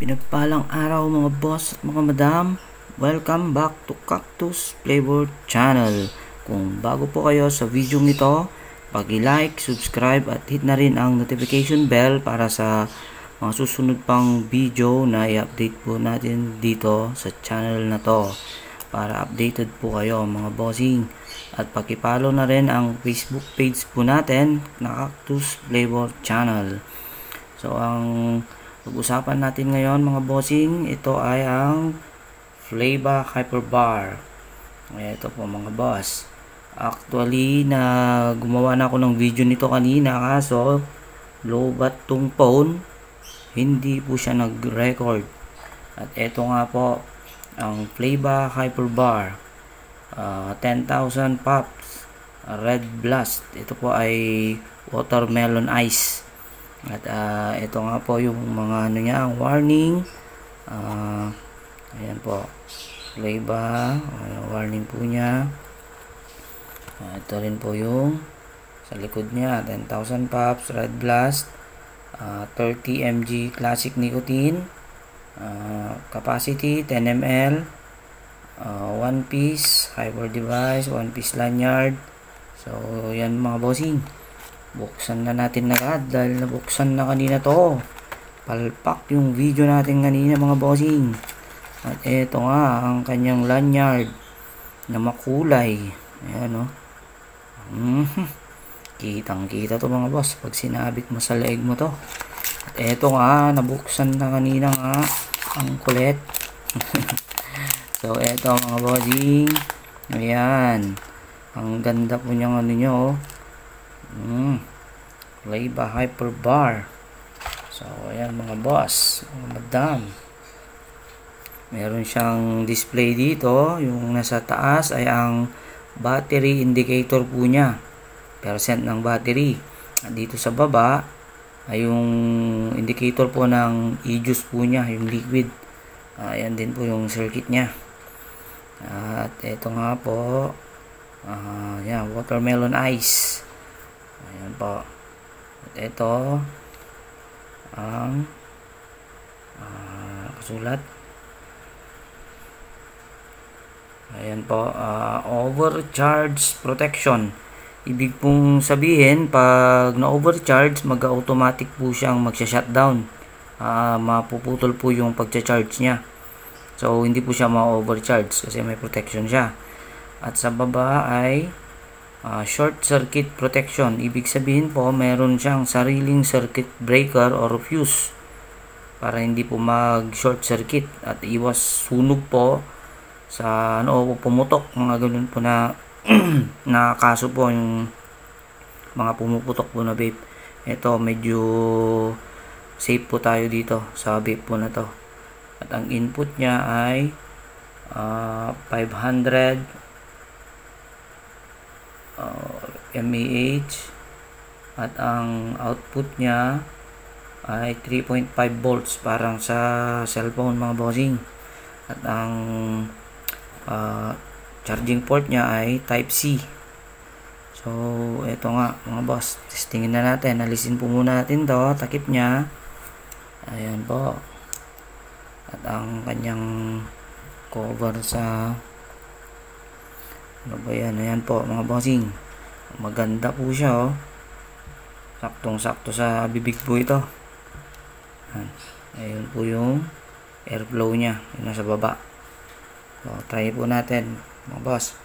Pinagpalang araw mga boss at mga madam. Welcome back to Cactus Flavor Channel. Kung bago po kayo sa video nito, pag-like, subscribe at hit na rin ang notification bell para sa mga susunod pang video na i-update po natin dito sa channel na to. Para updated po kayo mga bossing. At paki-follow na rin ang Facebook page po natin na Cactus Flavor Channel. So ang pag-usapan natin ngayon mga bossing, ito ay ang Flava Hyper Bar. Ito po mga boss. Actually, gumawa na ako ng video nito kanina kaso lobat tong phone, hindi po siya nag-record. At ito nga po ang Flava Hyper Bar, 10,000 pops, Red Blast. Ito po ay watermelon ice. At ito nga po yung mga ano niya, ang warning. Ayan po, Flava, warning po niya. Ito rin po yung sa likod niya, 10,000 pops, Red Blast, 30 mg classic nicotine, capacity 10 ml, 1 piece hyper device, 1 piece lanyard. So yan mga bossing, buksan na natin agad dahil nabuksan na kanina to. Palpak yung video natin kanina mga bossing. At eto nga ang kanyang lanyard na makulay. Ayan o. Kitang kita to mga boss pag sinabit mo sa leeg mo to. At eto nga, nabuksan na kanina nga ang kulit. So eto mga bossing, ayan, ang ganda po niyang ano nyo oh. Flava Hyper Bar. So ayan mga boss, mga madam, meron siyang display dito. Yung nasa taas ay ang battery indicator po niya, percent ng battery. At dito sa baba ay yung indicator po ng e-juice po niya, yung liquid. Ayan din po yung circuit niya. At ito nga po, yan, watermelon ice. Ayan po. At ito ang kasulat. Ayan po, overcharge protection. Ibig pong sabihin, pag na-overcharge, mag-automatic po siyang magsha-shutdown. Mapuputol po yung pagcha-charge niya. So, hindi po siya ma-overcharge kasi may protection siya. At sa baba ay short circuit protection. Ibig sabihin po, meron siyang sariling circuit breaker or fuse para hindi po mag-short circuit at iwas sunog po sa ano, pumutok, mga ganun po na na kaso po yung mga pumuputok po na vape. Ito medyo safe po tayo dito sa vape po na to. At ang input niya ay 500 mAh at ang output niya ay 3.5 volts, parang sa cellphone mga bossing. At ang charging port niya ay type C. So ito nga mga boss, testingin na natin. Alisin po muna natin to, takip niya. Ayan po. At ang kanyang cover sa ano ba yan? Ayan po mga bossing, maganda po siya oh. Saktong sakto sa bibig po ito. Ayun po yung airflow nya, yun nasa baba. So try po natin mga boss.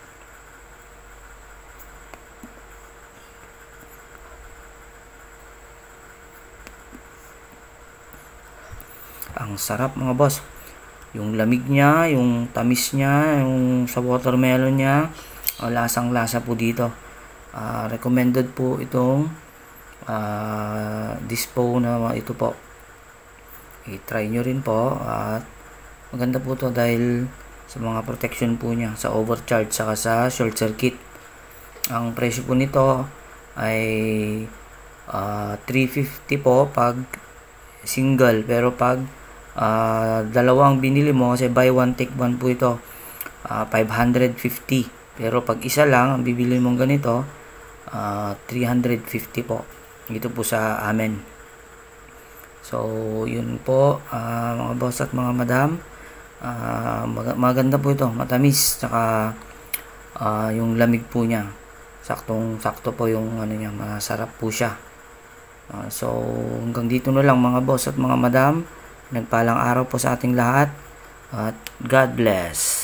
Ang sarap mga boss, yung lamig niya, yung tamis niya, yung sa watermelon niya, lasang lasa po dito. Recommended po itong dispo na ito po. I-try nyo rin po. At maganda po to dahil sa mga protection po niya sa overcharge saka sa short circuit. Ang presyo po nito ay 350 po pag single, pero pag dalawang binili mo, kasi buy one take one po ito, 550. Pero pag isa lang ang bibili mong ganito, 350 po. Ito po sa amin. So, yun po, mga boss at mga madam. Maganda po ito, matamis, tsaka yung lamig po niya. Sakto po yung ano niya, masarap po siya. So, hanggang dito na lang mga boss at mga madam. Nagpalang araw po sa ating lahat. At God bless.